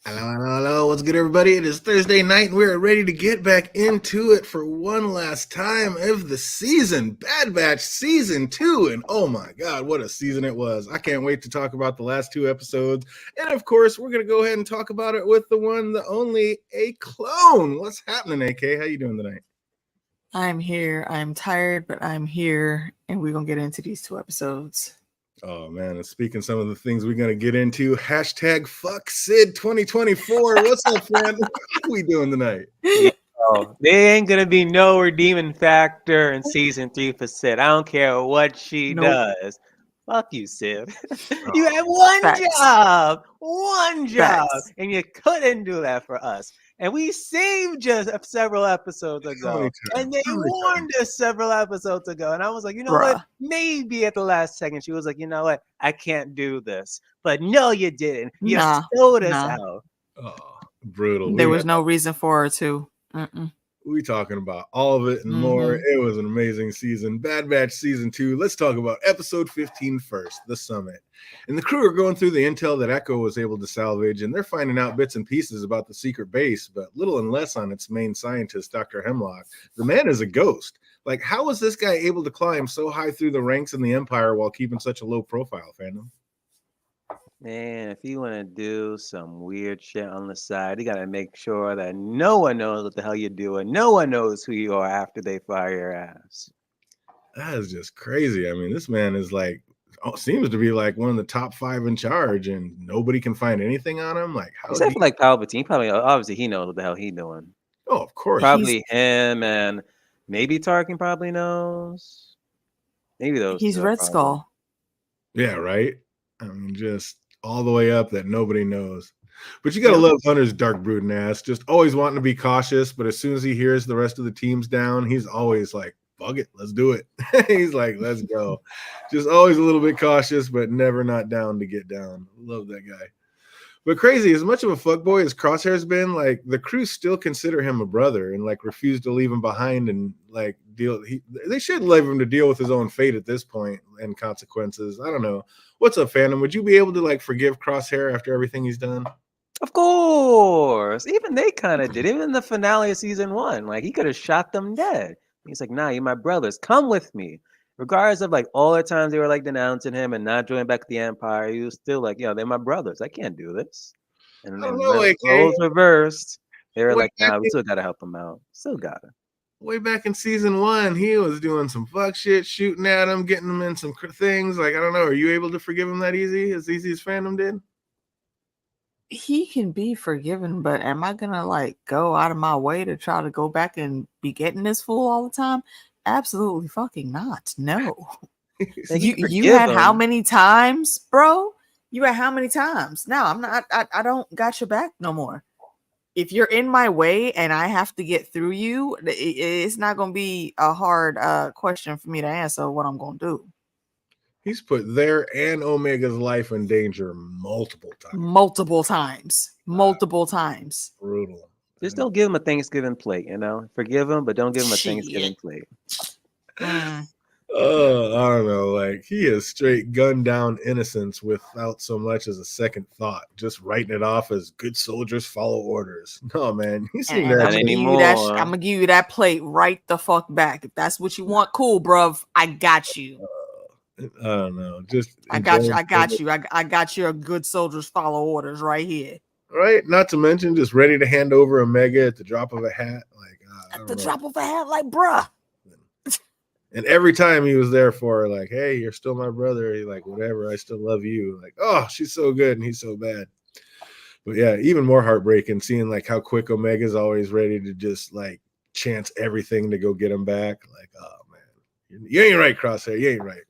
Hello. What's good, everybody? It is Thursday night, and we're ready to get back into it for one last time of the season. Bad Batch Season 2, and oh my god, what a season it was. I can't wait to talk about the last two episodes, and of course, we're going to go ahead and talk about it with the one, the only, A Clone. What's happening, AK? How you doing tonight? I'm here. I'm tired, but I'm here, and we're going to get into these two episodes. Oh man, and speaking some of the things we're gonna get into, hashtag fuck Sid 2024. What's up, friend? What are we doing tonight? Oh, there ain't gonna be no redeeming factor in season 3 for Sid. I don't care what she does. Fuck you, Sid. You had one job, and you couldn't do that for us. And we saved you several episodes ago, and they warned us several episodes ago. And I was like, you know what? Maybe at the last second, she was like, you know what? I can't do this. But no, you didn't. You sold us out. Oh, brutal. There was no reason for her to. We talking about all of it and more. It was an amazing season. Bad Batch Season 2. Let's talk about episode 15 first, The Summit. And the crew are going through the intel that Echo was able to salvage, and they're finding out bits and pieces about the secret base, but little and less on its main scientist, Dr. Hemlock. The man is a ghost. Like, how was this guy able to climb so high through the ranks in the Empire while keeping such a low profile, fandom? Man, if you want to do some weird shit on the side, you got to make sure that no one knows what the hell you're doing. No one knows who you are after they fire your ass. That is just crazy. I mean, this man is like, seems to be like one of the top 5 in charge, and nobody can find anything on him. Like, how? Except for like Palpatine, probably obviously he knows what the hell he's doing. Oh, of course, probably him, and maybe Tarkin probably knows. Maybe those. He's Red Skull. Yeah, right. I mean, just all the way up that nobody knows. But you gotta love Hunter's dark brooding ass, just always wanting to be cautious, but as soon as he hears the rest of the team's down, he's always like, fuck it, let's do it. He's like, let's go. Just always a little bit cautious, but never not down to get down. Love that guy. But crazy, as much of a fuckboy as Crosshair's been, like, the crew still consider him a brother and like refuse to leave him behind and like they should leave him to deal with his own fate at this point and consequences. I don't know. What's up, fandom? Would you be able to like forgive Crosshair after everything he's done? Of course. Even they kind of did. Even in the finale of season 1, like he could have shot them dead. He's like, nah, you're my brothers. Come with me. Regardless of like all the times they were like denouncing him and not joining back the Empire, he was still like, they're my brothers. I can't do this. And then the roles reversed. They were like, nah, we still gotta help him out. Still gotta. Way back in season 1, he was doing some fuck shit, shooting at him, getting him in some things. Like, I don't know. Are you able to forgive him that easy as fandom did? He can be forgiven, but am I gonna like go out of my way to try to go back and be getting this fool all the time? Absolutely fucking not. No. you had how many times, bro? You had how many times? No, I'm not. I don't got your back no more. If you're in my way and I have to get through you, it's not going to be a hard question for me to answer what I'm going to do. He's put their and Omega's life in danger multiple times. Multiple times. Brutal. Just don't give him a Thanksgiving plate, Forgive him, but don't give him a Thanksgiving plate. I don't know. Like, he has straight gunned down innocence without so much as a second thought, just writing it off as good soldiers follow orders. No, man. He's seen that anymore. I'm gonna give you that plate right the fuck back. If that's what you want, cool, bruv. I got you. I don't know. Just I got you. I got your good soldiers follow orders right here. Right. Not to mention just ready to hand over Omega at the drop of a hat. Like, at the drop of a hat, like, bruh. And every time he was there for her, like, hey, you're still my brother. He's like, whatever, I still love you. Like, oh, she's so good and he's so bad. But yeah, even more heartbreaking seeing like how quick Omega's always ready to just like chance everything to go get him back. Like, oh man, you ain't right, Crosshair. You ain't right.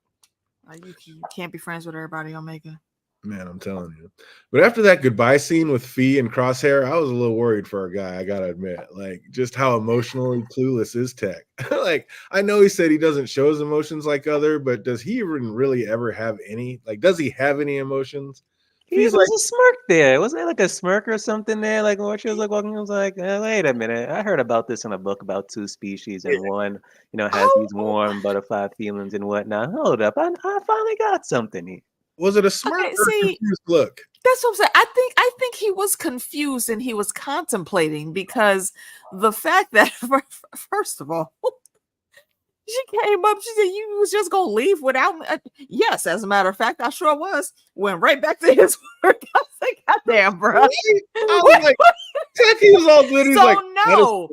You can't be friends with everybody, Omega. Man, I'm telling you. But after that goodbye scene with Fee and Crosshair, I was a little worried for our guy, I gotta admit. Like, just how emotionally clueless is Tech. Like, I know he said he doesn't show his emotions like other, but does he even really ever have any? Like, does he have any emotions? He's like a smirk there. Wasn't there like a smirk or something there? Like when she was like walking, I was like, wait a minute. I heard about this in a book about 2 species and one, has these warm butterfly feelings and whatnot. Hold up. I finally got something here. Was it a smirk Okay, or a see, confused look? that's what I'm saying. I think he was confused and he was contemplating because the fact that first of all, she came up, she said, "You was just gonna leave without me?" Yes, as a matter of fact, I sure was. Went right back to his work. I was like, "God damn, bro." Right? I was like, Tech, he was all good. He's So like, that is no,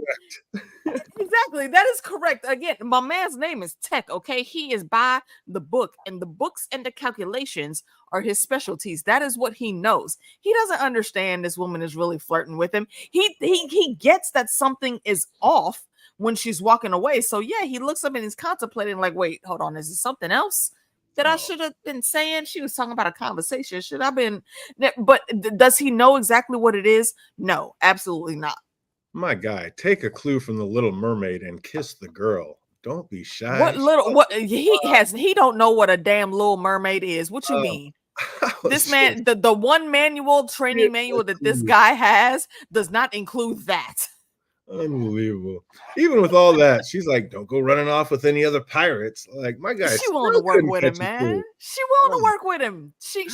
exactly. That is correct. Again, my man's name is Tech. Okay, he is by the book, and the books and the calculations are his specialties. That is what he knows. He doesn't understand this woman is really flirting with him. He gets that something is off when she's walking away. So yeah, he looks up and he's contemplating, like, wait, hold on, is it something else that I should have been saying? She was talking about a conversation. Should I been? But does he know exactly what it is? No, absolutely not. my guy. Take a clue from the Little Mermaid and kiss the girl. Don't be shy. What little what he don't know what a damn Little Mermaid is. What you Oh, mean? I was This man, the one manual training manual that this guy has does not include that. unbelievable. Even with all that, she's like, "Don't go running off with any other pirates." Like, my guy, She willing to still work couldn't with him, catch a man. clue. She willing to Oh, work with him. She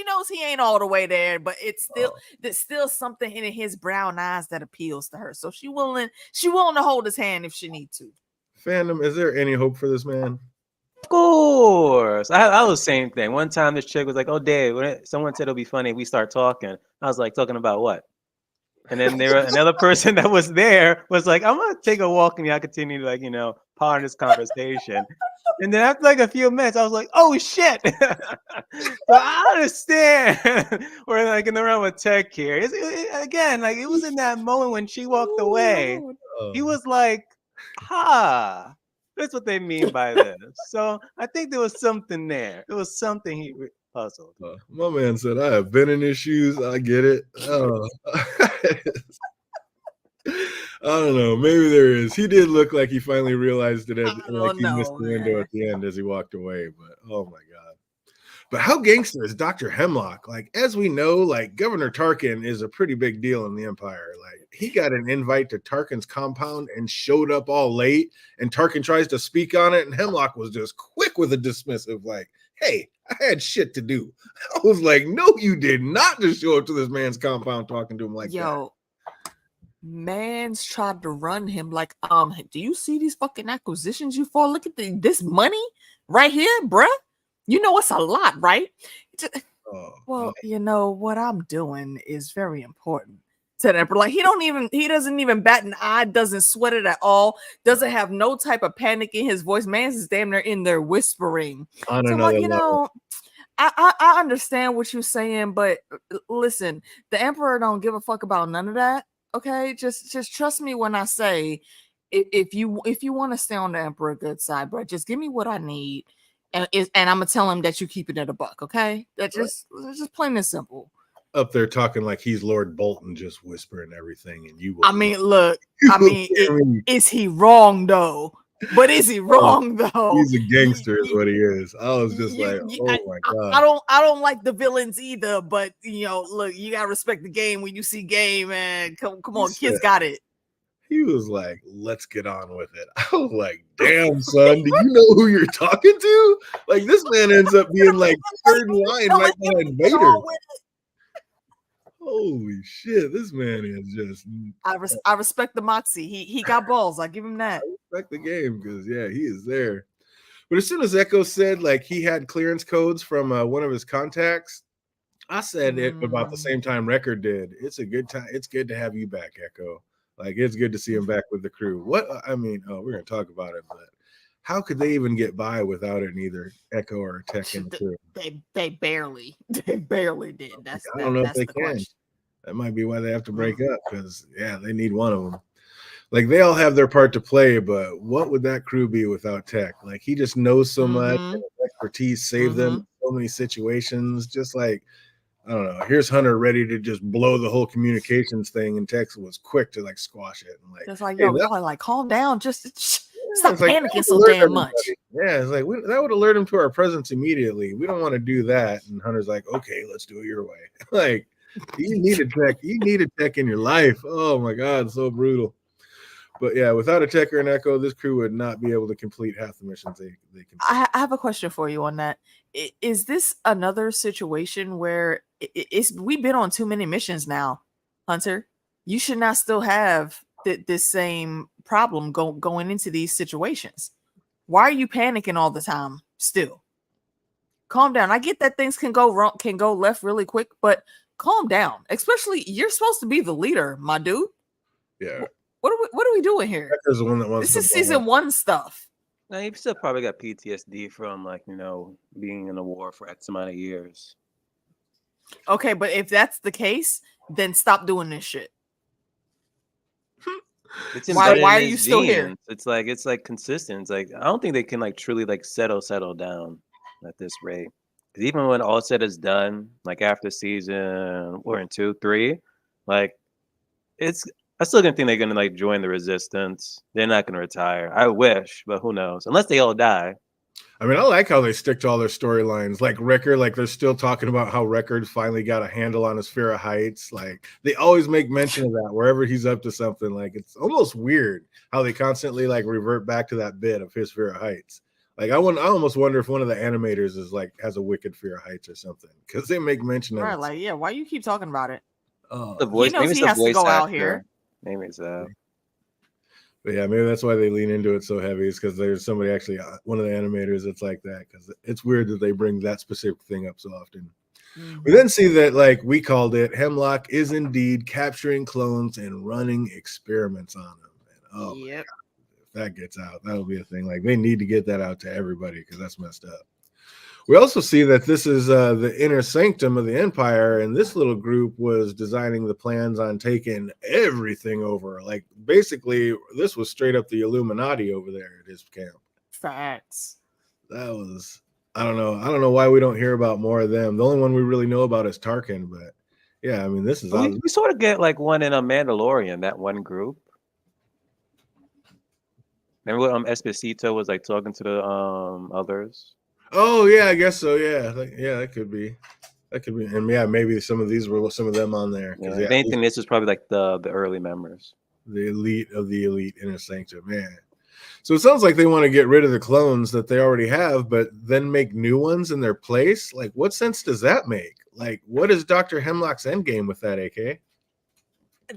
knows he ain't all the way there, but it's still oh. there's still something in his brown eyes that appeals to her. So she willing to hold his hand if she need to. Fandom, is there any hope for this man? Of course. I was the same thing. One time this chick was like, "Oh, Dave, someone said it'll be funny if we start talking." I was like, "Talking about what?" And then there another person that was there was like, "I'm gonna take a walk and y'all continue to, like, part of this conversation." And then after like a few minutes, I was like, "Oh shit!" So I understand we're like in the realm of tech here. Again, like it was in that moment when she walked away. He was like, "Ha." That's what they mean by this. So I think there was something there. It was something he puzzled. My man said, "I have been in his shoes. I get it." I don't know. Maybe there is. He did look like he finally realized it, like he missed the window at the end as he walked away. But oh my god! But how gangster is Dr. Hemlock? Like, as we know, like Governor Tarkin is a pretty big deal in the Empire. Like, he got an invite to Tarkin's compound and showed up all late. And Tarkin tries to speak on it, and Hemlock was just quick with a dismissive, like, "Hey, I had shit to do." I was like, "No, you did not just show up to this man's compound talking to him like that." Man's tried to run him like, do you see these fucking acquisitions you for? Look at this money right here, bruh. You know it's a lot, right? Well, what I'm doing is very important to the emperor. Like, he doesn't even bat an eye, doesn't sweat it at all, doesn't have no type of panic in his voice. Man's is damn near in there whispering. On So, another like, level. I understand what you're saying, but listen, the emperor don't give a fuck about none of that. Okay, just trust me when I say, if you want to stay on the emperor good side, bro, just give me what I need, and I'm gonna tell him that you keep it at a buck. Okay, that's just plain and simple. Up there talking like he's Lord Bolton, just whispering everything, and you. I mean, look. I mean, is he wrong though? But is he wrong though? He's a gangster, is what he is. I was just like, oh my god. I don't like the villains either, but look, you gotta respect the game when you see game, man. Come on, kids got it. He was like, "Let's get on with it." I was like, "Damn, son, do you know who you're talking to?" Like, this man ends up being like third line right behind Vader. Holy shit, this man is just. I respect the moxie. He got balls. I give him that. I respect the game because he is there. But as soon as Echo said like he had clearance codes from one of his contacts, I said it about the same time Record did. It's a good time. It's good to have you back, Echo. Like, it's good to see him back with the crew. What I mean, we're gonna talk about it, but how could they even get by without it? Neither Echo or Tech in the crew. They barely did. I don't know if they can. Question. That might be why they have to break up, because they need one of them. Like, they all have their part to play, but what would that crew be without Tech? Like, he just knows so much, and his expertise saved them in so many situations. Just like, I don't know. Here's Hunter ready to just blow the whole communications thing, and Tex was quick to like squash it. And like, it's like, yo, like, calm down, just stop panicking so damn much. Yeah, it's like that would alert him to our presence immediately. We don't want to do that. And Hunter's like, okay, let's do it your way. Like, you needed Tech. You needed Tech in your life. Oh my god, so brutal. But yeah, without a Tech or an Echo, this crew would not be able to complete half the missions they can. I have a question for you on that. is this another situation where we've been on too many missions now, Hunter? You should not still have this same problem going into these situations. Why are you panicking all the time still? Calm down. I get that things can go wrong, can go left really quick, but calm down. Especially, you're supposed to be the leader, my dude. Yeah. What are we doing here? Becker's the one that wants This is the ball. season 1 stuff. Now you've still probably got PTSD from like, you know, being in a war for X amount of years. Okay, but if that's the case, then stop doing this shit. It's Why embedded are in you his still here? genes. It's like consistent. It's like I don't think they can like truly like settle down at this rate. 'Cause even when all said is done, like after season 1 and 2, 3, like it's I still don't think they're gonna like join the resistance. They're not gonna retire. I wish, but who knows? Unless they all die. I mean, I like how they stick to all their storylines. Like Wrecker, like they're still talking about how Wrecker finally got a handle on his Fear of Heights. Like they always make mention of that wherever he's up to something. Like it's almost weird how they constantly like revert back to that bit of his Fear of Heights. Like I almost wonder if one of the animators is like has a wicked Fear of Heights or something because they make mention of Right, it. like, yeah, why you keep talking about it? The voice, knows maybe it's he the has to voice go out actor. here. Maybe it's that. But yeah, maybe that's why they lean into it so heavy. Is because there's somebody actually, one of the animators that's like that. Because it's weird that they bring that specific thing up so often. We then see that, like we called it, Hemlock is indeed capturing clones and running experiments on them. And, oh, Yep. if that gets out, that'll be a thing. Like they need to get that out to everybody because that's messed up. We also see that this is the inner sanctum of the Empire, and this little group was designing the plans on taking everything over. Like basically, this was straight up the Illuminati over there at his camp. Facts. That was I don't know why we don't hear about more of them. The only one we really know about is Tarkin, but yeah, I mean this is We sort of get like one in a Mandalorian, that one group. Remember what S.2 was like talking to the others? Oh yeah, I guess so. Yeah, that could be. That could be, and yeah, maybe some of these were some of them on there. Yeah, if anything, this was probably like the early members. The elite of the elite inner sanctum, man. So it sounds like they want to get rid of the clones that they already have, but then make new ones in their place. Like, what sense does that make? Like, what is Dr. Hemlock's endgame with that, AK?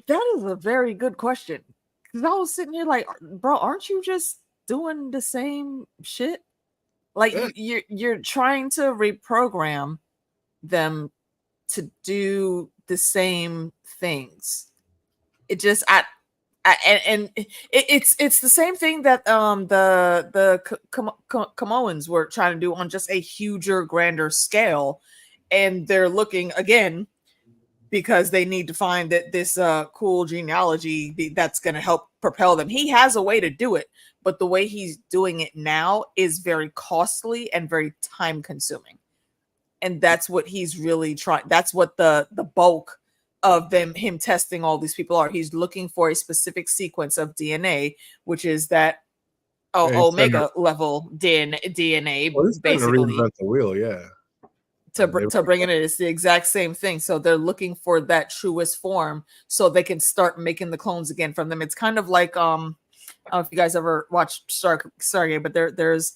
That is a very good question. Because I was sitting here like, bro, aren't you just doing the same shit? Like you're trying to reprogram them to do the same things. It just it's the same thing that the Camoans were trying to do on just a huger, grander scale, and they're looking again because they need to find that this cool genealogy that's going to help propel them. He has a way to do it, but the way he's doing it now is very costly and very time consuming. And that's what he's really trying. That's what the bulk of him testing all these people are. He's looking for a specific sequence of DNA, which is that omega level DNA, well, he's basically. Trying to reinvent the wheel, yeah. To bring it in, it's the exact same thing. So they're looking for that truest form so they can start making the clones again from them. It's kind of like I don't know if you guys ever watched Stargate, but there's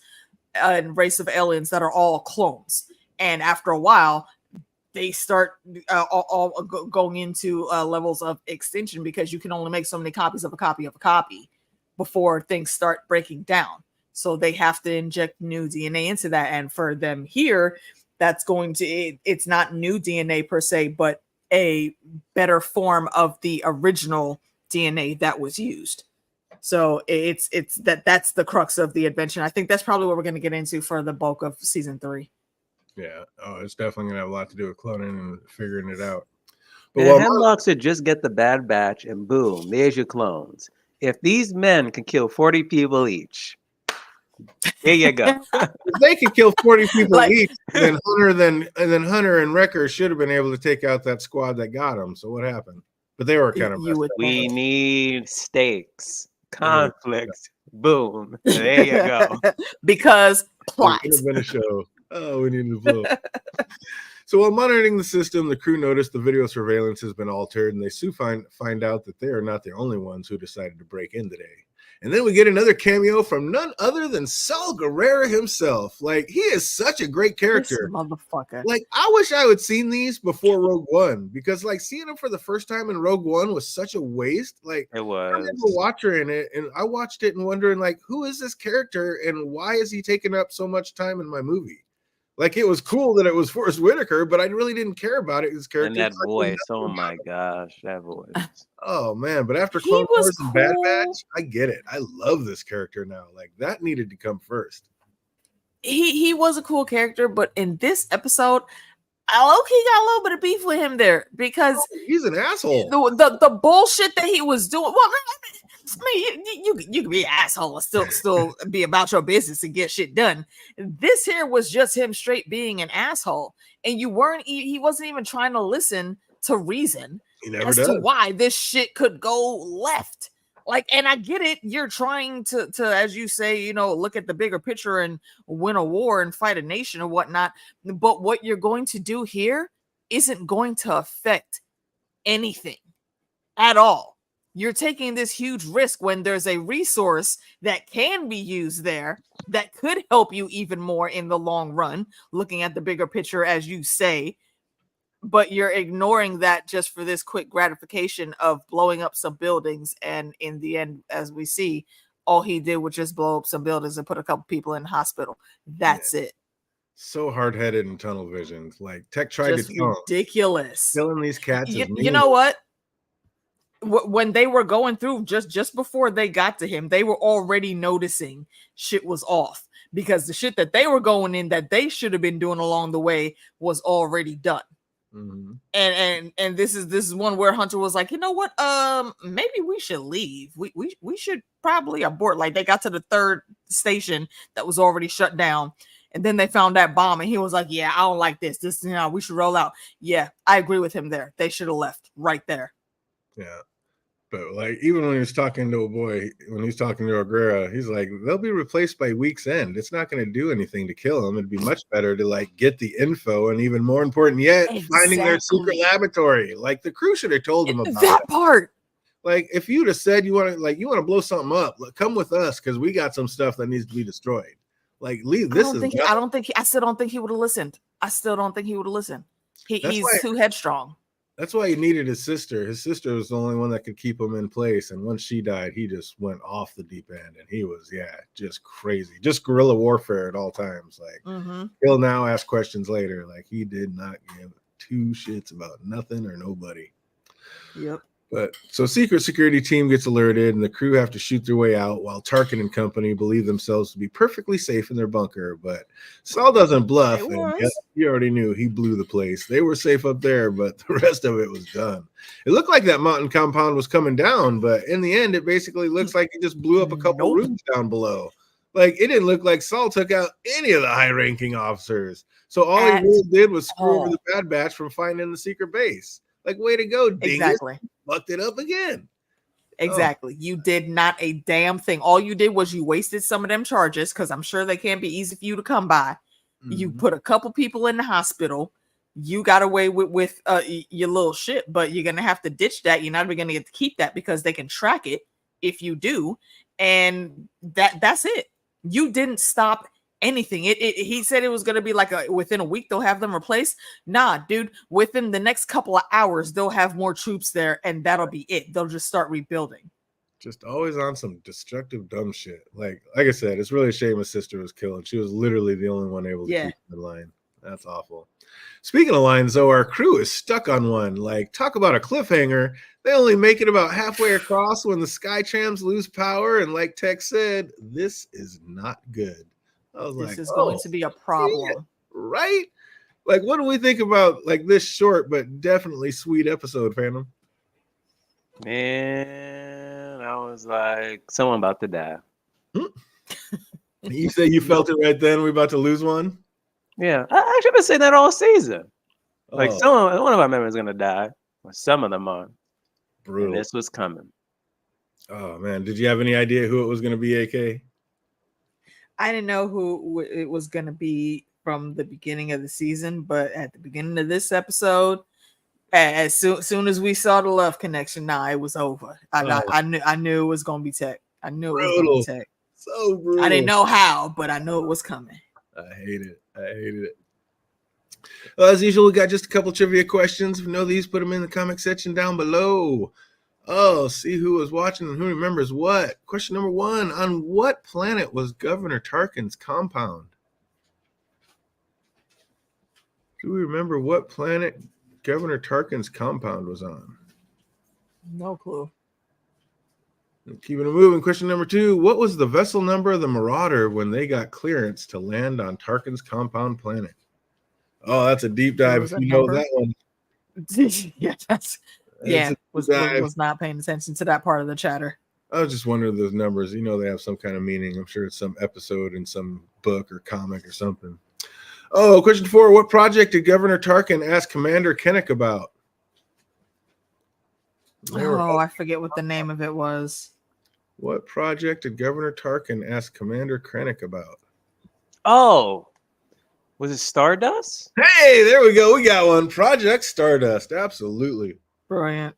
a race of aliens that are all clones, and after a while they start all going into levels of extinction because you can only make so many copies of a copy of a copy before things start breaking down. So they have to inject new DNA into that, and for them here, that's going to it's not new DNA per se, but a better form of the original DNA that was used. So it's that's the crux of the adventure. I think that's probably what we're going to get into for the bulk of season 3. Yeah. Oh, it's definitely going to have a lot to do with cloning and figuring it out. But Hemlock should just get the Bad Batch and boom, there's your clnes. If these men can kill 40 people each, there you go. If they could kill 40 people each, then Hunter and Wrecker should have been able to take out that squad that got them. So what happened? But they were kind of we need stakes, conflict, boom. There you go. Because plot. It could have been a show. Oh, we need to blow. So while monitoring the system, the crew noticed the video surveillance has been altered, and they soon find out that they are not the only ones who decided to break in today. And then we get another cameo from none other than Saul Guerrero himself. Like, he is such a great character. This motherfucker. Like, I wish I would seen these before Rogue One, because like seeing him for the first time in Rogue One was such a waste. Like, It I remember was. watching it, and I watched it and wondering, like, who is this character and why is he taking up so much time in my movie? Like, it was cool that it was Forrest Whitaker, but I really didn't care about it. His character. And that I knew voice. nothing Oh about my it. gosh, that voice. Oh man, but after He Clone was Wars and Bad cool. Batch, I get it. I love this character now. Like, that needed to come first. He was a cool character, but in this episode, I low-key got a little bit of beef with him there because He's an asshole. the bullshit that he was doing. Well, I mean, you can be an asshole and still be about your business and get shit done. This here was just him straight being an asshole, and he wasn't even trying to listen to reason He never as does. to why this shit could go left. Like, and I get it. You're trying to, as you say, look at the bigger picture and win a war and fight a nation or whatnot. But what you're going to do here isn't going to affect anything at all. You're taking this huge risk when there's a resource that can be used there that could help you even more in the long run, looking at the bigger picture, as you say. But you're ignoring that just for this quick gratification of blowing up some buildings. And in the end, as we see, all he did was just blow up some buildings and put a couple people in the hospital. That's it. So hard-headed and tunnel vision. Like, Tech tried Just to tell him, ridiculous. killing these cats is You know what? When they were going through, just before they got to him, they were already noticing shit was off, because the shit that they were going in that they should have been doing along the way was already done. Mm-hmm. And this is one where Hunter was like, you know what? Maybe we should leave. We should probably abort. Like, they got to the third station that was already shut down, and then they found that bomb, and he was like, yeah, I don't like this. We should roll out. Yeah, I agree with him there. They should have left right there. Yeah. But like, even when he was talking to when he's talking to Aguera, he's like, they'll be replaced by week's end. It's not going to do anything to kill them. It'd be much better to like get the info, and even more important yet, finding their secret laboratory. Like, the crew should have told them about that part. Like, if you'd have said you want to blow something up, come with us because we got some stuff that needs to be destroyed. Like, leave this. I still don't think he would have listened. He's too headstrong. That's why he needed his sister. His sister was the only one that could keep him in place. And once she died, he just went off the deep end. And he was, just crazy. Just guerrilla warfare at all times. Like, he'll now ask questions later. Like, he did not give two shits about nothing or nobody. Yep. But so secret security team gets alerted, and the crew have to shoot their way out while Tarkin and company believe themselves to be perfectly safe in their bunker. But Saul doesn't bluff, and you already knew he blew the place. They were safe up there, but the rest of it was done. It looked like that mountain compound was coming down, but in the end, it basically looks like he just blew up a couple rooms down below. Like, it didn't look like Saul took out any of the high-ranking officers. So all he really did was screw over the Bad Batch from finding the secret base. Like, way to go, dingus. Exactly. Fucked it up again. Exactly. You did not a damn thing. All you did was you wasted some of them charges, because I'm sure they can't be easy for you to come by. You put a couple people in the hospital. You got away with your little shit, but you're gonna have to ditch that. You're not even gonna get to keep that because they can track it if you do, and that's it. You didn't stop anything. He said it was going to be like within a week they'll have them replaced. Nah, dude, within the next couple of hours they'll have more troops there, and that'll be it. They'll just start rebuilding. Just always on some destructive dumb shit. Like I said, it's really a shame his sister was killed. She was literally the only one able to keep the line. That's awful. Speaking of lines, though, our crew is stuck on one. Like, talk about a cliffhanger. They only make it about halfway across when the Skytrams lose power, and like Tech said, this is not good. I was this is going to be a problem. Right? Like, what do we think about like this short but definitely sweet episode, Phantom? Man, I was like, someone about to die. You say you felt it right then? We're about to lose one? Yeah. I actually been saying that all season. Like, one of our members is going to die. Or some of them are. Brutal. And this was coming. Oh, man. Did you have any idea who it was going to be, AK? I didn't know who it was going to be from the beginning of the season, but at the beginning of this episode, as soon as we saw the love connection, it was over. I knew it was going to be Tech. I knew it was going to take. So brutal. I didn't know how, but I knew it was coming. I hate it. I hated it. Well, as usual, we got just a couple trivia questions. If you know these, put them in the comment section down below. Oh, see who was watching and who remembers what. Question number 1. On what planet was Governor Tarkin's compound? Do we remember what planet Governor Tarkin's compound was on? No clue. Keeping it moving. Question number 2. What was the vessel number of the Marauder when they got clearance to land on Tarkin's compound planet? Oh, that's a deep dive. If you know that one. Was not paying attention to that part of the chatter. I was just wondering those numbers. You know, they have some kind of meaning. I'm sure it's some episode in some book or comic or something. Oh, question 4. What project did Governor Tarkin ask Commander Krennic about? I forget what the name of it was. What project did Governor Tarkin ask Commander Krennic about? Oh, was it Stardust? Hey, there we go. We got one. Project Stardust. Absolutely. Brilliant.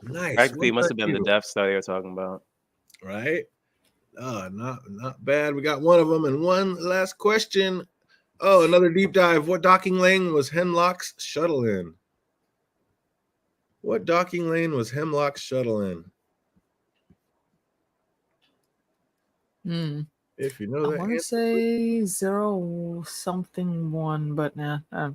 Nice. Practically must have been the Death Star they were talking about. Right? Not bad. We got one of them. And one last question. Oh, another deep dive. What docking lane was Hemlock's shuttle in? What docking lane was Hemlock's shuttle in? If you know that, I want to say 0-something-1, but nah, I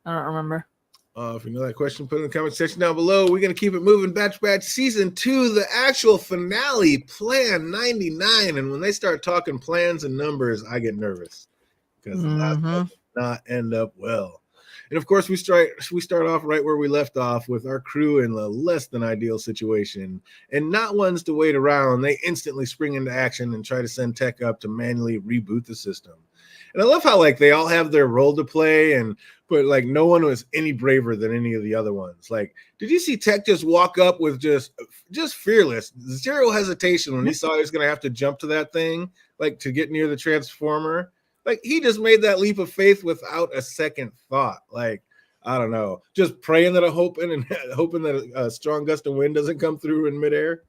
don't remember. If you know that question, put it in the comment section down below. We're going to keep it moving. Batch Season 2, the actual finale, Plan 99. And when they start talking plans and numbers, I get nervous because the last one did not end up well. And of course, we start off right where we left off with our crew in a less than ideal situation, and not ones to wait around. They instantly spring into action and try to send Tech up to manually reboot the system. And I love how like they all have their role to play, but like no one was any braver than any of the other ones. Like, did you see Tech just walk up with just fearless, zero hesitation when he saw he was going to have to jump to that thing, like to get near the transformer? Like he just made that leap of faith without a second thought. Like, I don't know, just praying that hoping that a strong gust of wind doesn't come through in midair.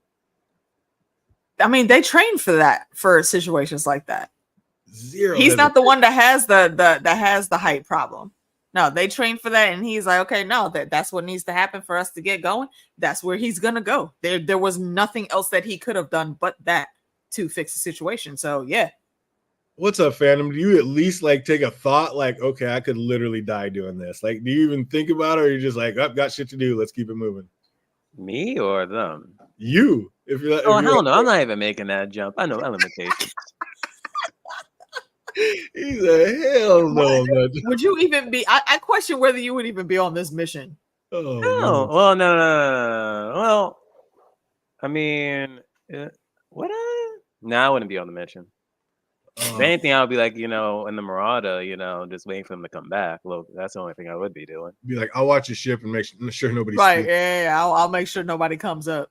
I mean, they train for that for situations like that. Zero. He's not the one that has the height problem. No, they train for that, and he's like, okay, no, that's what needs to happen for us to get going. That's where he's gonna go. There was nothing else that he could have done but that to fix the situation. So yeah. What's up, Phantom? Do you at least like take a thought like, okay, I could literally die doing this? Like, do you even think about it, or you're just like, I've got shit to do, let's keep it moving? Me or them? You. If you're hell no, I'm not even making that jump. I know my limitations. He's a hell no. Would you even be? I question whether you would even be on this mission. Oh, no. Well, no. Well, I mean, would I? No, I wouldn't be on the mission. If anything, I would be like, in the Marauder, just waiting for them to come back. Look, that's the only thing I would be doing. Be like, I'll watch your ship and make sure nobody's right. Yeah, I'll make sure nobody comes up.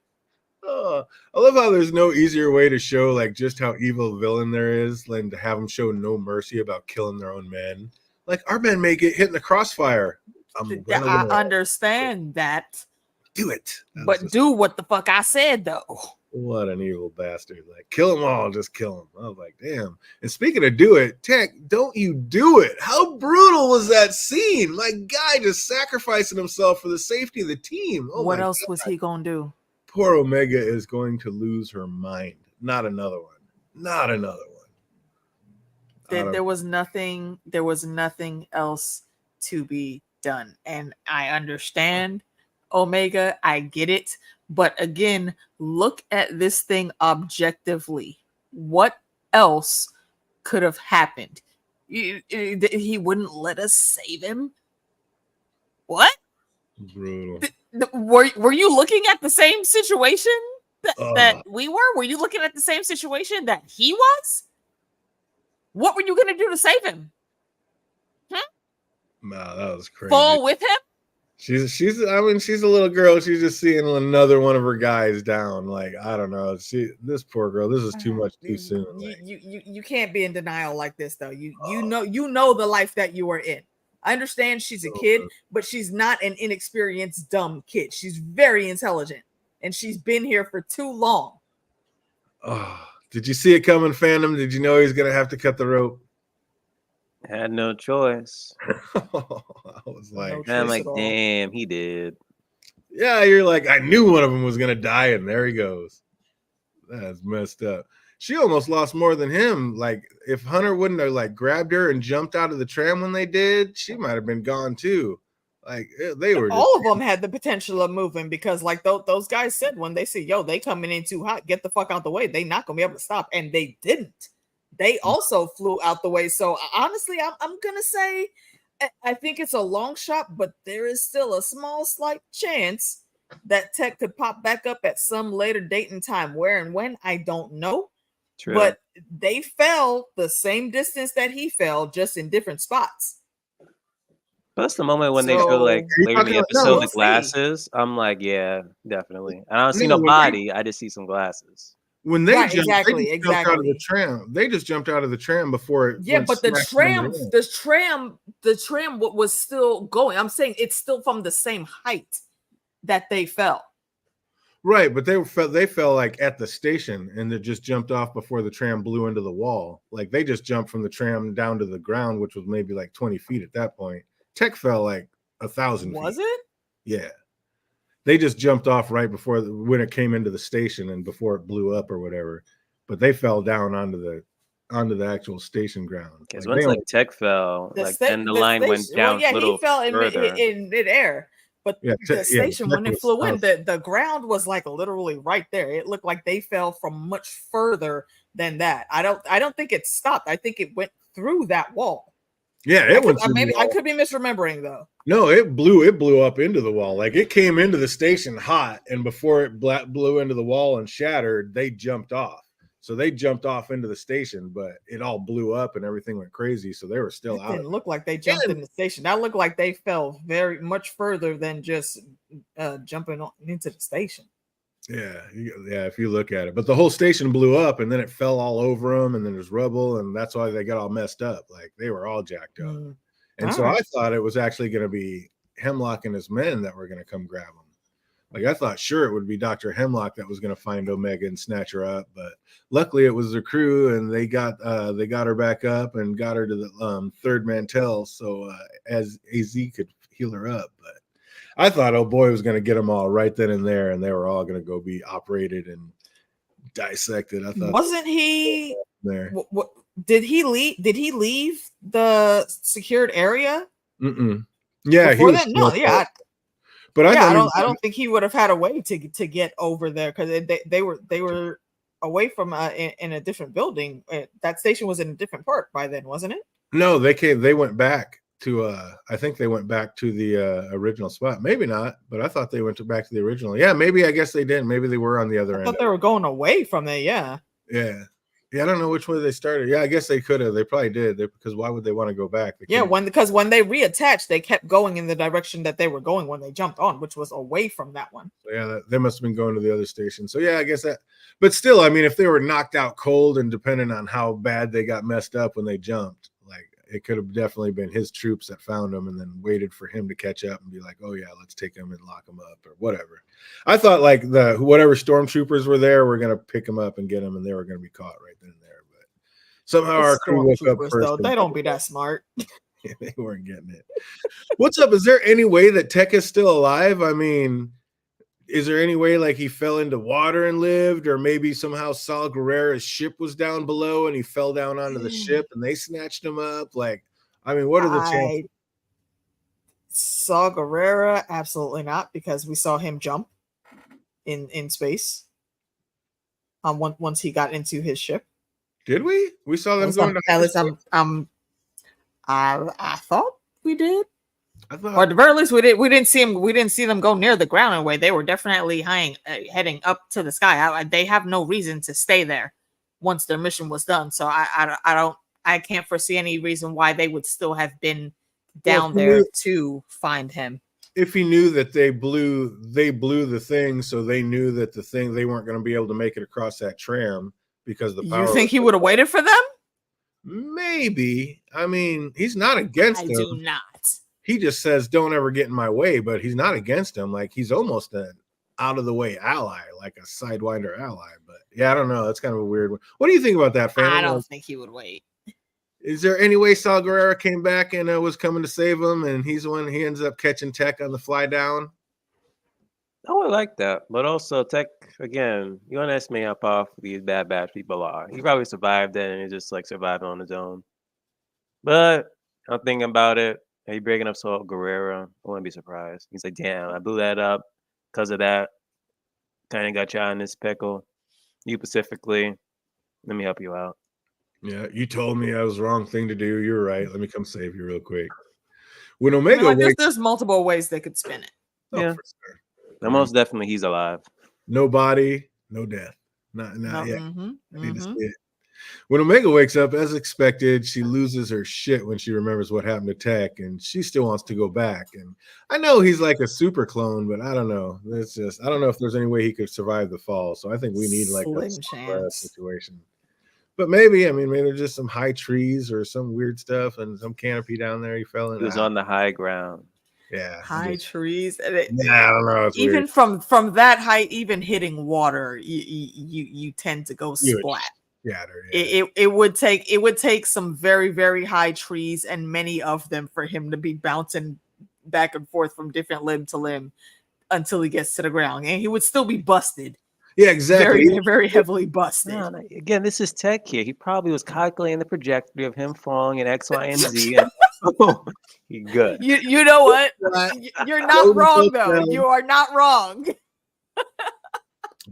I love how there's no easier way to show like just how evil a villain there is than to have them show no mercy about killing their own men. Like, our men may get hit in the crossfire. I understand that. Do it. But do what the fuck I said, though. What an evil bastard. Like, kill them all, just kill them. I was like, damn. And speaking of do it, Tech, don't you do it. How brutal was that scene? My guy just sacrificing himself for the safety of the team. Oh, what else was he going to do? Poor Omega is going to lose her mind. Not another one. Not another one. There was nothing else to be done. And I understand Omega. I get it. But again, look at this thing objectively. What else could have happened? He wouldn't let us save him? What? Brutal. Were you looking at the same situation that we were? Were you looking at the same situation that he was? What were you going to do to save him? Nah, that was crazy. Fall with him? She's a little girl. She's just seeing another one of her guys down. Like, I don't know. This poor girl, this is too much too soon. You can't be in denial like this, though. You know the life that you are in. I understand she's a kid, but she's not an inexperienced, dumb kid. She's very intelligent, and she's been here for too long. Oh, did you see it coming, Phantom? Did you know he was gonna have to cut the rope? Had no choice. I was like, No And I'm choice like, at all. damn, he did. yeah, you're like, I knew one of them was gonna die, and there he goes. That's messed up. She almost lost more than him. Like, if Hunter wouldn't have like grabbed her and jumped out of the tram when they did, she might have been gone too. Like they were just All of them had the potential of moving because, like those guys said, when they see, yo, they coming in too hot, get the fuck out the way. They not gonna be able to stop, and they didn't. They also flew out the way. So honestly, I'm gonna say, I think it's a long shot, but there is still a small, slight chance that Tech could pop back up at some later date and time. Where and when, I don't know. True. But they fell the same distance that he fell, just in different spots. Plus the moment when they show So- like you later in the talking about- episode we'll the see. glasses, I'm like, yeah, definitely. I don't see No, no when body. I just see some glasses. when they Right, jumped, exactly, they just jumped out of the exactly. tram. They just jumped out of the tram before it. Yeah, went but the smashing into tram was still going. I'm saying it's still from the same height that they fell. Right, but they fell like at the station and they just jumped off before the tram blew into the wall. Like they just jumped from the tram down to the ground, which was maybe like 20 feet at that point. Tech fell like 1,000 Was feet. it? Yeah. They just jumped off right before when it came into the station and before it blew up or whatever. But they fell down onto the actual station ground. Because Like, once they like Tech fell, The like sta- then the the line went station- down well, yeah, a little he fell further. in midair. But Yeah, the station, when Tech it was flew in, south. the ground was like literally right there. It looked like they fell from much further than that. I don't think it stopped. I think it went through that wall. Yeah, it went through the Maybe I wall. could be misremembering though. No, it blew up into the wall. Like it came into the station hot, and before it blew into the wall and shattered, they jumped off. So they jumped off into the station, but it all blew up and everything went crazy. So they were still It out. didn't look like they jumped in the station. That looked like they fell very much further than just jumping into the station. Yeah, if you look at it, but the whole station blew up, and then it fell all over them, and then there's rubble, and that's why they got all messed up. Like they were all jacked up. And so I thought it was actually going to be Hemlock and his men that were going to come grab him. Like I thought, sure, it would be Dr. Hemlock that was going to find Omega and snatch her up, but luckily it was the crew, and they got her back up and got her to the third mantel, so as AZ could heal her up. But I thought, oh boy, was going to get them all right then and there, and they were all going to go be operated and dissected. I thought, wasn't he there? What did he leave? Did he leave the secured area? Yeah, he was. No, yeah. But I don't think he would have had a way to get over there because they were away from in a different building. That station was in a different part by then, wasn't it? No, they went back to I think they went back to the original spot. Maybe not, but I thought they went back to the original. Yeah, maybe I guess they didn't. Maybe they were on the other I end. thought they were going away from there. Yeah. Yeah, I don't know which way they started. Yeah, I guess they could have. They probably did. Because why would they want to go back? Because when they reattached, they kept going in the direction that they were going when they jumped on, which was away from that one. So yeah, they must have been going to the other station. So yeah, I guess that. But still, I mean, if they were knocked out cold and depending on how bad they got messed up when they jumped, like it could have definitely been his troops that found him and then waited for him to catch up and be like, oh yeah, let's take him and lock him up or whatever. I thought like whatever stormtroopers were there were gonna pick him up and get him, and they were gonna be caught right then and there. But somehow our crew woke up first. Though, they don't be that smart. Yeah, they weren't getting it. What's up? Is there any way that Tech is still alive? I mean, is there any way like he fell into water and lived, or maybe somehow Saul Guerrera's ship was down below and he fell down onto the ship and they snatched him up? Like, I mean, what are the chances? Saw Guerrera, absolutely not, because we saw him jump in space. Once he got into his ship. Did we? We saw them going to at least I thought we did. or at the very least, we didn't see him. We didn't see them go near the ground anyway. They were definitely heading up to the sky. They have no reason to stay there once their mission was done. So I can't foresee any reason why they would still have been down there to find him. If he knew that they blew the thing, so they knew that the thing they weren't going to be able to make it across that tram because the power. You think he would have waited for them? Maybe. I mean, he's not against them. I do not. He just says, "Don't ever get in my way," but he's not against him. Like he's almost out of the way ally, like a sidewinder ally. But yeah, I don't know. That's kind of a weird one. What do you think about that, I Phantom? don't think he would wait. Is there any way Saw Gerrera came back and was coming to save him, and he's the one he ends up catching Tech on the fly down? I would like that, but also Tech again. You underestimate how powerful these bad people are. He probably survived it, and he just like survived on his own. But I'm thinking about it. Are you breaking up Saul Guerrero? I wouldn't be surprised. He's like, damn, I blew that up because of that. Kind of got you out in this pickle. You specifically, let me help you out. Yeah, you told me I was the wrong thing to do. You're right. Let me come save you real quick. When Omega there's multiple ways they could spin it. Yeah. For sure. Now, most definitely he's alive. No body, no death. Not yet. Mm-hmm, I need to see it. When Omega wakes up, as expected, she loses her shit when she remembers what happened to Tech, and she still wants to go back. And I know he's like a super clone, but I don't know. It's just I don't know if there's any way he could survive the fall. So I think we need like a chance situation. But maybe there's just some high trees or some weird stuff and some canopy down there. He fell in. He was on the high ground. Yeah, high trees. I don't know. It's even weird. from that height, even hitting water, you tend to go splat. Yeah. It would take some very, very high trees and many of them for him to be bouncing back and forth from different limb to limb until he gets to the ground, and he would still be busted. Yeah, exactly. Very, very heavily busted. No, again, this is Tech here. He probably was calculating the trajectory of him falling in X, Y, and Z. And you're good. You know what? You're not wrong, though. You are not wrong.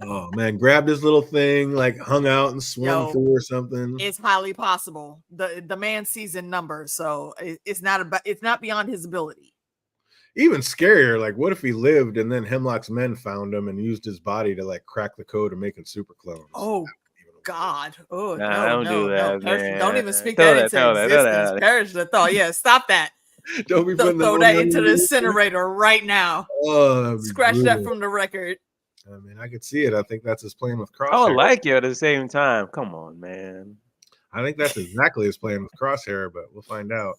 Oh man, grabbed his little thing, like hung out and swung through or something. It's highly possible. The man sees in numbers, so it's not beyond his ability. Even scarier, like what if he lived and then Hemlock's men found him and used his body to like crack the code and make it super clones? Oh God! Oh don't do that, man. Don't even speak that into existence. Perish the thought. Yeah, stop that. Don't be throw that into the incinerator right now. Oh, scratch that from the record. I mean, I could see it. I think that's his plan with Crosshair. I would like you at the same time. Come on, man. I think that's exactly his plan with Crosshair, but we'll find out.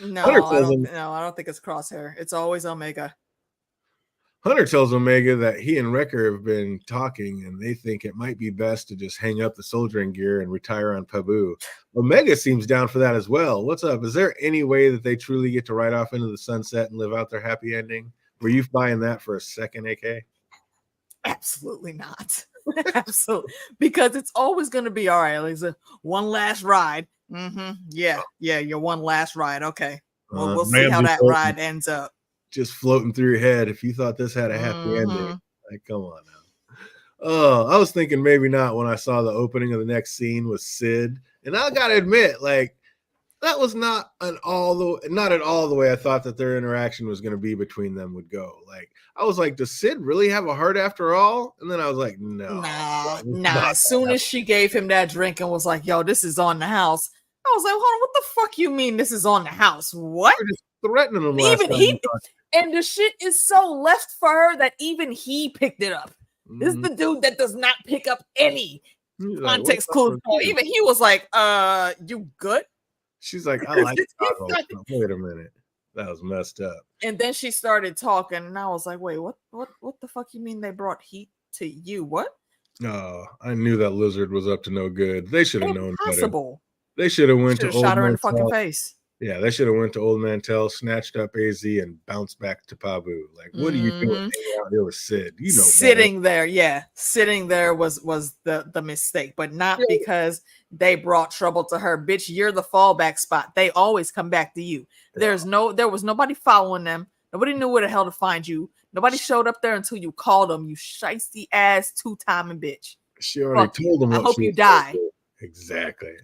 No, I don't think it's Crosshair. It's always Omega. Hunter tells Omega that he and Wrecker have been talking and they think it might be best to just hang up the soldiering gear and retire on Pabu. Omega seems down for that as well. What's up? Is there any way that they truly get to ride off into the sunset and live out their happy ending? Were you buying that for a second, AK? Absolutely not. Absolutely. Because it's always going to be, all right, Lisa, one last ride. Mm-hmm. Yeah, your one last ride. Okay. Well, we'll see how that ride ends up. Just floating through your head. If you thought this had a happy ending, like, come on now. Oh, I was thinking maybe not when I saw the opening of the next scene with Sid. And I got to admit, like, that was not at all the way I thought that their interaction was going to be between them would go. Like, I was like, does Sid really have a heart after all? And then I was like, no. Nah. As soon as she gave him that drink and was like, yo, this is on the house. I was like, hold on, what the fuck you mean this is on the house? What? You're just threatening him and the shit is so left for her that even he picked it up. This is the dude that does not pick up any context clues. Even he was like, you good? She's like, I like wait a minute. That was messed up. And then she started talking, and I was like, wait, what the fuck you mean they brought heat to you? What? Oh, I knew that lizard was up to no good. They should have known better. They should have went to shot her in the fucking face. Yeah, they should have went to Old Mantell, snatched up AZ, and bounced back to Pabu. Like, what are you doing out here with Sid? You know, sitting there was the mistake, but not because they brought trouble to her. Bitch, you're the fallback spot. They always come back to you. There was nobody following them. Nobody knew where the hell to find you. Nobody showed up there until you called them. You shiesty ass two-timing bitch. She already told them. I hope you die. Exactly.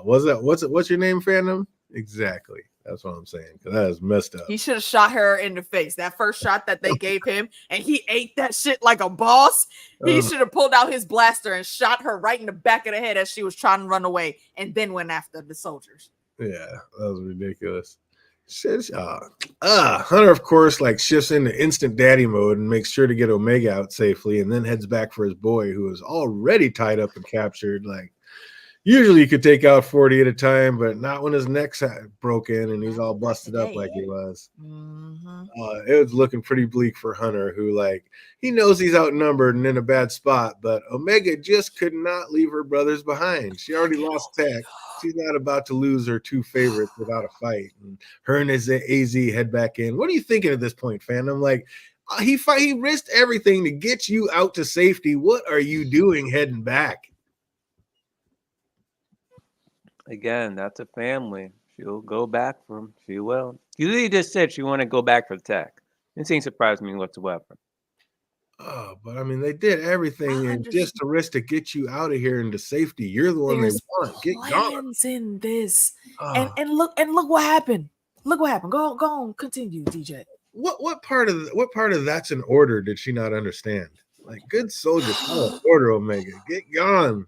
What's your name, Phantom? Exactly. That's what I'm saying. Because that is messed up. He should have shot her in the face. That first shot that they gave him, and he ate that shit like a boss. He should have pulled out his blaster and shot her right in the back of the head as she was trying to run away, and then went after the soldiers. Yeah, that was ridiculous. Hunter, of course, like shifts into instant daddy mode and makes sure to get Omega out safely, and then heads back for his boy, who is already tied up and captured. Like, Usually you could take out 40 at a time, but not when his neck's broken and he's all Not busted up like today. he was. Mm-hmm. It was looking pretty bleak for Hunter, who he knows he's outnumbered and in a bad spot, but Omega just could not leave her brothers behind. She already lost Tech. She's not about to lose her two favorites without a fight. And her and his AZ head back in. What are you thinking at this point, fandom? He risked everything to get you out to safety. What are you doing heading back? Again, that's a family. She'll go back for him. She will. You literally just said she want to go back for Tech. This ain't surprised me whatsoever. Oh, but I mean, they did everything and just to risk to get you out of here into safety. You're the one they want. Get gone. Plans in this, and look what happened. Look what happened. Go on. Continue, DJ. What part of that's an order did she not understand? Like, good soldier, follow order, Omega. Get gone.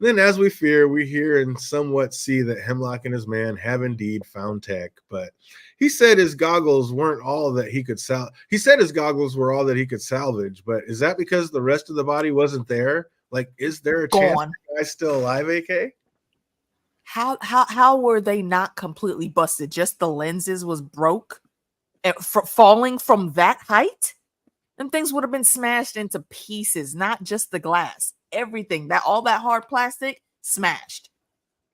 And then, as we fear, we hear and somewhat see that Hemlock and his man have indeed found Tech, but he said his goggles weren't all that he could sell. He said his goggles were all that he could salvage, but is that because the rest of the body wasn't there? Like, is there a chance the guy's still alive, AK? How were they not completely busted? Just the lenses was broke? Falling from that height? Them things would have been smashed into pieces, not just the glass. Everything, all that hard plastic smashed.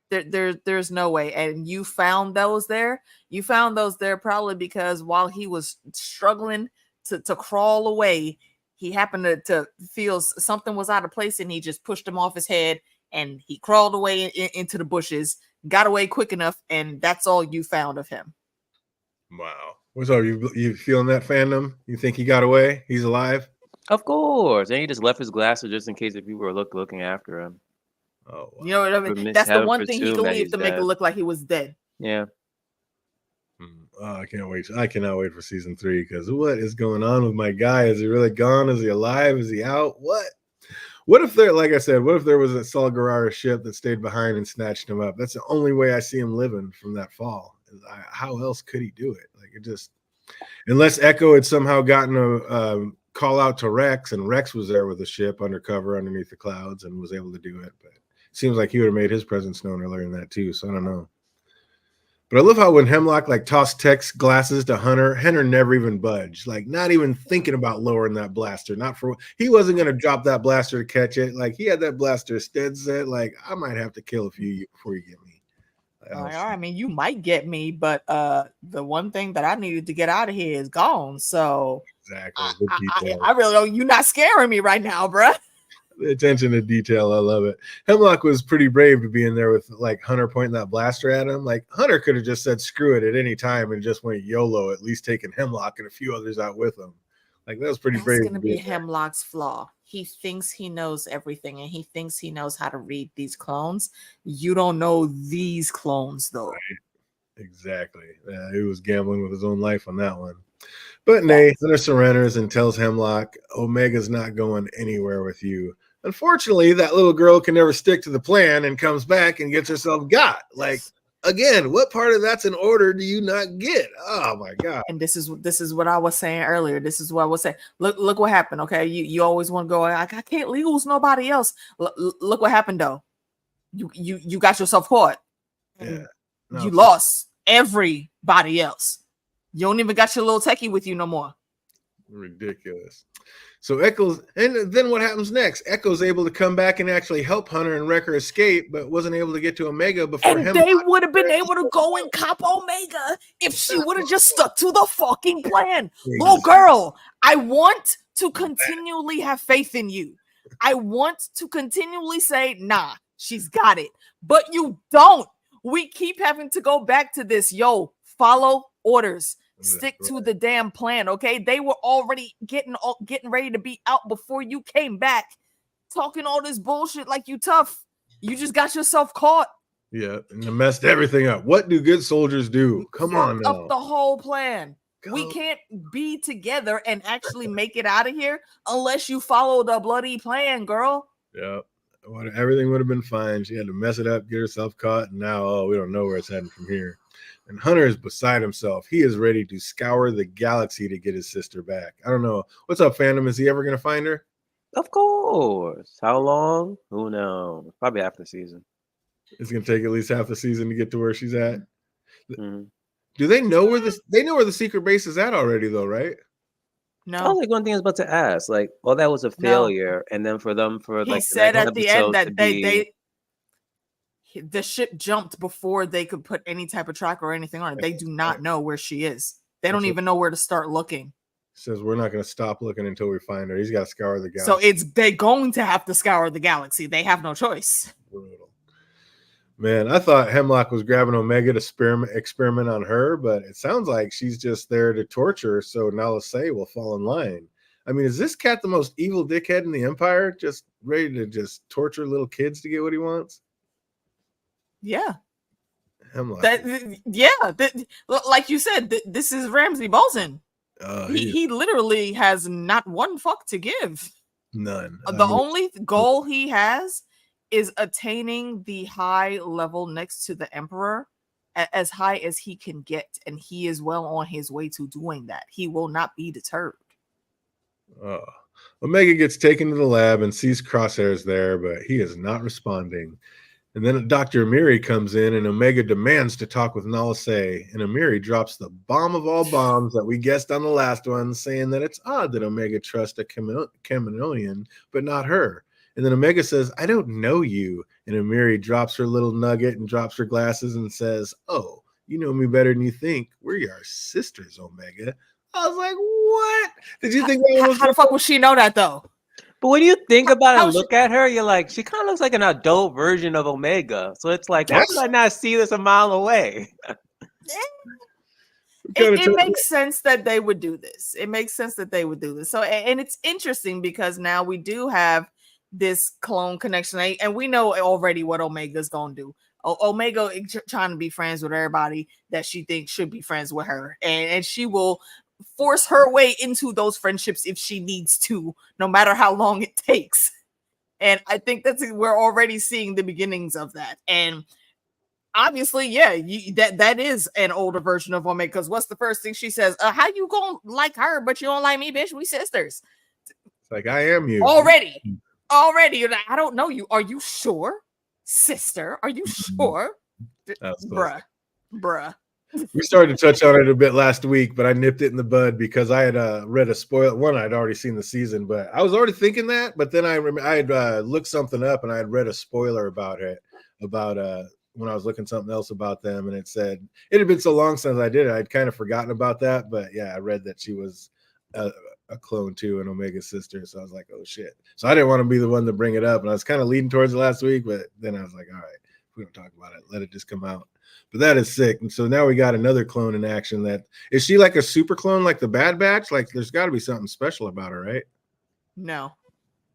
There's no way. And you found those there. You found those there probably because while he was struggling to crawl away, he happened to feel something was out of place, and he just pushed him off his head, and he crawled away into the bushes, got away quick enough, and that's all you found of him. Wow. What's up? You feeling that, fandom? You think he got away? He's alive? Of course. And he just left his glasses just in case if people were looking after him. Oh, wow. You know what I mean? That's the one thing he could leave to make it look like he was dead. Yeah. Oh, I can't wait. I cannot wait for season 3 because what is going on with my guy? Is he really gone? Is he alive? Is he out? What if there, like I said, what if there was a Saul Guerrero ship that stayed behind and snatched him up? That's the only way I see him living from that fall. How else could he do it? Like, it just, unless Echo had somehow gotten a call out to Rex, and Rex was there with the ship undercover underneath the clouds and was able to do it. But it seems like he would have made his presence known earlier than that too. So I don't know. But I love how when Hemlock tossed Tech's glasses to Hunter never even budged, not even thinking about lowering that blaster. He wasn't going to drop that blaster to catch it. Like, he had that blaster dead set. Like, I might have to kill a few before you get me. All right, I mean, you might get me, but the one thing that I needed to get out of here is gone. So exactly, I really don't. You're not scaring me right now, bruh. The attention to detail, I love it. Hemlock was pretty brave to be in there with Hunter pointing that blaster at him. Like, Hunter could have just said screw it at any time and just went YOLO, at least taking Hemlock and a few others out with him. Like, that was pretty brave. That's going to be Hemlock's flaw. He thinks he knows everything, and he thinks he knows how to read these clones. You don't know these clones, though. Right. Exactly. He was gambling with his own life on that one. But nay, Hunter surrenders and tells Hemlock, Omega's not going anywhere with you. Unfortunately, that little girl can never stick to the plan and comes back and gets herself got. Like, again, what part of that's an order do you not get? Oh my God. And this is what I was saying earlier. This is what I was saying. Look what happened. Okay. You always want to go, I can't lose nobody else. Look what happened though. You got yourself caught. Yeah. You lost everybody else. You don't even got your little techie with you no more. Ridiculous. So Echo's, and then what happens next? Echo's able to come back and actually help Hunter and Wrecker escape, but wasn't able to get to Omega before him. They would have been able to go and cop Omega if she would have just stuck to the fucking plan. Little girl, I want to continually have faith in you. I want to continually say, nah, she's got it. But you don't. We keep having to go back to this. Yo, follow orders. Stick to the damn plan, okay? They were already getting ready to be out before you came back, talking all this bullshit like you tough. You just got yourself caught. Yeah, and you messed everything up. What do good soldiers do? Come on now. Up the whole plan. We can't be together and actually make it out of here unless you follow the bloody plan, girl. Yeah. Everything would have been fine. She had to mess it up, get herself caught, and now, we don't know where it's heading from here. And Hunter is beside himself. He is ready to scour the galaxy to get his sister back. I don't know. What's up, fandom? Is he ever going to find her? Of course. How long? Who knows? Probably after the season. It's gonna take at least half the season to get to where she's at. Mhm. Do they know where the secret base is at already though, right? Oh, No, like one thing I was about to ask, like, well, that was a no. failure, and then for them for He like the said next at the end episode to that be the ship jumped before they could put any type of track or anything on it. They do not know where she is. They don't even know where to start looking. Says we're not gonna stop looking until we find her. He's got to scour the So galaxy. they're going to have to scour the galaxy. They have no choice. Brutal. Man, I thought Hemlock was grabbing Omega to experiment on her, but it sounds like she's just there to torture so Nalase will fall in line. I mean, is this cat the most evil dickhead in the Empire? Just ready to just torture little kids to get what he wants? Yeah. Hemlock. Like you said, this is Ramsey Bolton. He He literally has not one fuck to give. none. The only goal he has is attaining the high level next to the Emperor, as high as he can get, and he is well on his way to doing that. He will not be deterred. Omega gets taken to the lab and sees Crosshairs there, but he is not responding. And then Dr. Amiri comes in, and Omega demands to talk with Nalase, and Amiri drops the bomb of all bombs that we guessed on the last one, saying that it's odd that Omega trusts a Kaminoan, but not her. And then Omega says, I don't know you. And Amiri drops her little nugget and drops her glasses and says, oh, you know me better than you think. We're your sisters, Omega. I was like, what? Did you think that was How the fuck would she know that, though? But when you think about it and How's look at her, you're like, she kind of looks like an adult version of Omega. So it's like, how could I not see this a mile away? It makes sense that they would do this. It makes sense that they would do this. So, and it's interesting because now we do have this clone connection, and we know already what Omega's gonna do. Omega trying to be friends with everybody that she thinks should be friends with her, and she will force her way into those friendships if she needs to, no matter how long it takes. And I think we're already seeing the beginnings of that. And obviously, yeah, that is an older version of Omega. Because what's the first thing she says? How you gonna like her, but you don't like me, bitch? We sisters. It's like, I am you. Already. You're like, I don't know you. Are you sure, sister? Are you sure? Bruh. We started to touch on it a bit last week, but I nipped it in the bud because I had read a spoiler. One, I'd already seen the season, but I was already thinking that. But then I had looked something up and I had read a spoiler about it, when I was looking something else about them, and it said it had been so long since I did it, I'd kind of forgotten about that. But yeah, I read that she was a clone too, an Omega sister. So I was like, oh shit. So I didn't want to be the one to bring it up, and I was kind of leading towards it last week, but then I was like, all right, we don't talk about it. Let it just come out. But that is sick. And so now we got another clone in action. That is she like a super clone like the Bad Batch? Like there's got to be something special about her, right? No.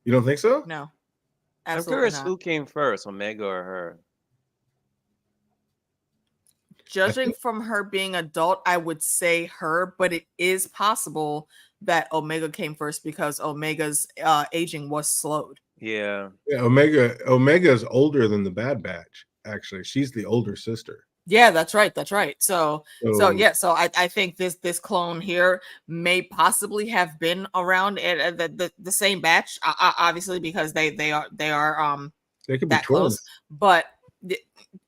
You don't think so? No. I'm curious who came first, Omega or her? Judging from her being adult, I would say her, but it is possible that Omega came first because Omega's aging was slowed. Yeah. Omega is older than the Bad Batch. Actually, she's the older sister. Yeah, that's right. So I think this clone here may possibly have been around at the same batch, obviously, because they are they could be that twins. close. But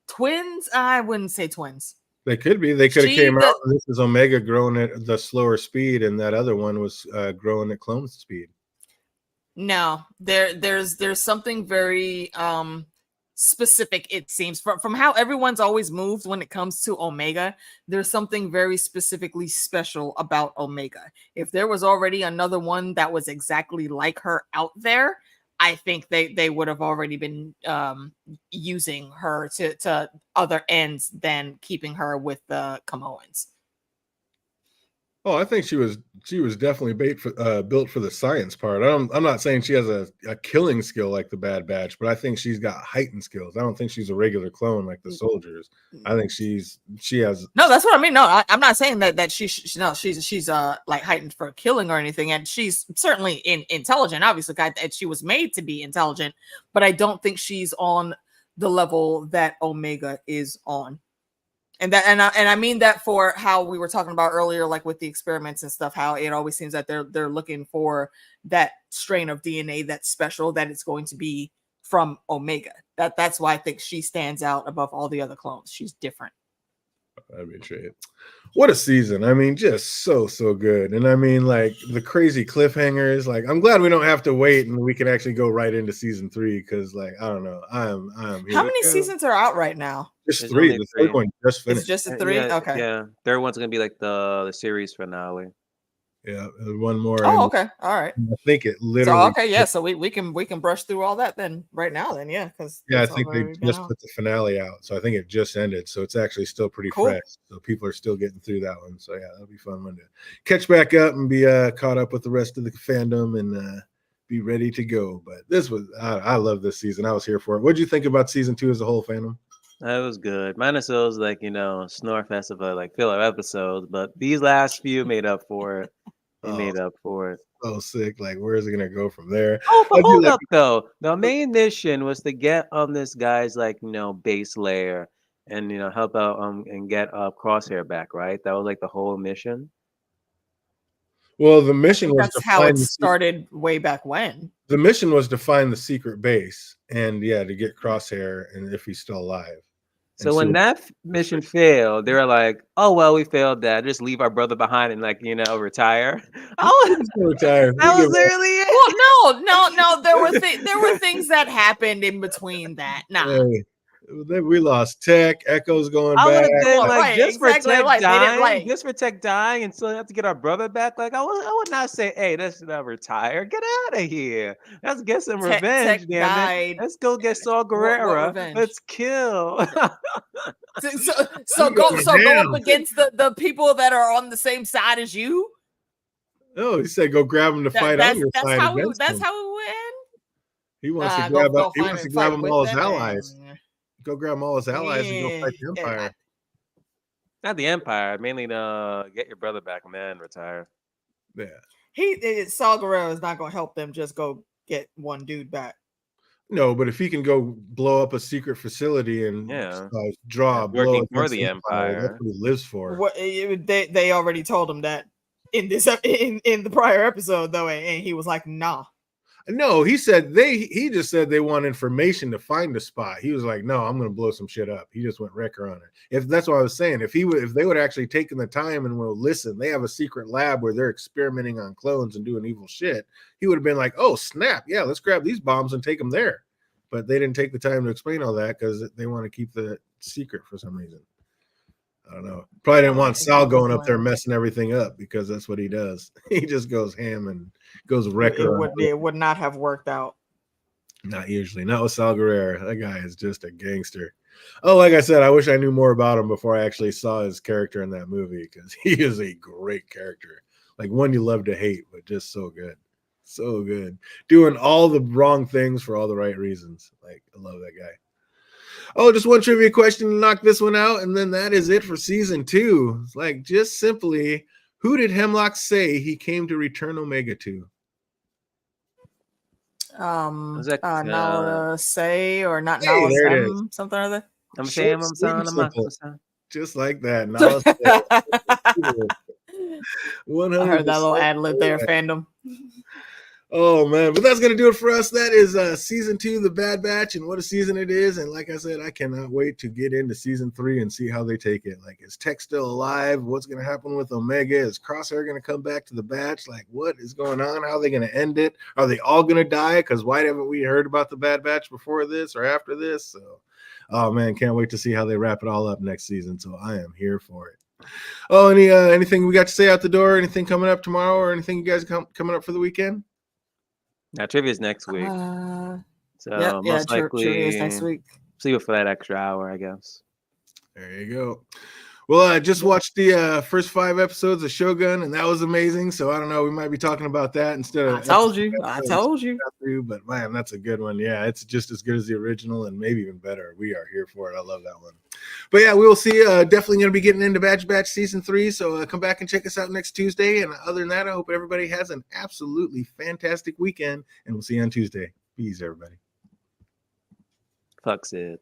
twins, I wouldn't say twins. They could be. They could have came out. This is Omega growing at the slower speed, and that other one was growing at clone speed. No, there's something very specific, it seems, from how everyone's always moved when it comes to Omega. There's something very specifically special about Omega. If there was already another one that was exactly like her out there, I think they would have already been using her to other ends than keeping her with the Camoans. Oh, I think she was definitely built for the science part. I'm not saying she has a killing skill like the Bad Batch, but I think she's got heightened skills. I don't think she's a regular clone like the soldiers. I think she has. No, that's what I mean. No, I'm not saying that she's like heightened for killing or anything, and she's certainly intelligent. Obviously, she was made to be intelligent, but I don't think she's on the level that Omega is on. And I mean that for how we were talking about earlier, like with the experiments and stuff, how it always seems that they're looking for that strain of DNA that's special, that it's going to be from Omega. That's why I think she stands out above all the other clones. She's different. I mean, shit. What a season. I mean, just so good. And I mean, like the crazy cliffhangers. Like, I'm glad we don't have to wait and we can actually go right into season 3 because, like, I don't know. I'm here. How many seasons are out right now? Just There's 3. only The third 3. one just finished. It's just a 3? Yeah, Okay. Yeah. Third one's gonna be like the series finale. Yeah, one more. Oh, okay. All right. I think it So literally. okay, yeah. So we can brush through all that then right now then, yeah. Because I think they just put the finale out, so I think it just ended. So it's actually still pretty fresh. So people are still getting through that one. So yeah, that'll be fun one to catch back up and be caught up with the rest of the fandom and be ready to go. But this was I love this season. I was here for it. What did you think about season 2 as a whole, fandom? That was good. Minus those like snore fest of like filler episodes, but these last few made up for it. They made up for it. So sick. Like, where is it gonna go from there? Oh, but hold up though. The main mission was to get on this guy's like base layer and help out and get Crosshair back, right? That was like the whole mission. Well, the mission was that's how it started way back when. The mission was to find the secret base and to get Crosshair and if he's still alive. So when that mission failed, they were like, "Oh well, we failed that. Just leave our brother behind and retire." Retire. That was literally it. Well, no. There were things that happened in between that. Nah. Hey, we lost Tech. Echo's going back. I would have been like, right, just exactly, for Tech like, dying, just for Tech dying, and still have to get our brother back. Like I would not say, "Hey, let's not retire. Get out of here. Let's get some revenge, Tech damn died. it. Let's go get Saul Guerrero. Let's kill." so go up against the people that are on the same side as you. No, he said go grab him to fight on your side. That's how it went. He wants to grab up. He wants to grab them all his allies. Go grab them all his allies and go fight the Empire. Not the Empire, mainly to get your brother back and then retire. Yeah. Saul Guerrero is not going to help them just go get one dude back. No, but if he can go blow up a secret facility and draw working for the Empire, that's what he lives for. They already told him that in this in the prior episode though, and he was like, "Nah." No, he just said they want information to find a spot. He was like, "No, I'm going to blow some shit up." He just went wrecker on it. If that's what I was saying, if they would actually taken the time and listen, they have a secret lab where they're experimenting on clones and doing evil shit. He would have been like, "Oh snap, yeah, let's grab these bombs and take them there." But they didn't take the time to explain all that because they want to keep the secret for some reason. I don't know. Probably didn't want Sal going up there messing everything up because that's what he does. He just goes ham and goes wrecker. It would not have worked out. Not usually. Not with Sal Guerrero. That guy is just a gangster. Oh, like I said, I wish I knew more about him before I actually saw his character in that movie because he is a great character. Like one you love to hate, but just so good. So good. Doing all the wrong things for all the right reasons. Like, I love that guy. Oh, just one trivia question to knock this one out, and then that is it for season 2. It's like, just simply, who did Hemlock say he came to return Omega to? Nala say or not Nala Sam, something or other. I'm saying I'm just like that. Nala say. 100%. I heard that little ad lib there, fandom. Oh man, but that's gonna do it for us. That is season 2, The Bad Batch, and what a season it is. And like I said, I cannot wait to get into season 3 and see how they take it. Like, is Tech still alive? What's gonna happen with Omega? Is Crosshair gonna come back to the Batch? Like, what is going on? How are they gonna end it? Are they all gonna die? Because why haven't we heard about the Bad Batch before this or after this? So, oh man, can't wait to see how they wrap it all up next season. So I am here for it. Oh, anything we got to say out the door? Anything coming up tomorrow, or anything you guys coming up for the weekend? Now trivia's next week. Most likely trivia's next week. Sleep for that extra hour, I guess. There you go. Well, I just watched the first 5 episodes of Shogun, and that was amazing. So I don't know, we might be talking about that instead of. I told you. But man, that's a good one. Yeah, it's just as good as the original, and maybe even better. We are here for it. I love that one. But yeah, we will see. Definitely going to be getting into Bad Batch season 3. So come back and check us out next Tuesday. And other than that, I hope everybody has an absolutely fantastic weekend. And we'll see you on Tuesday. Peace, everybody. Fuck Sid.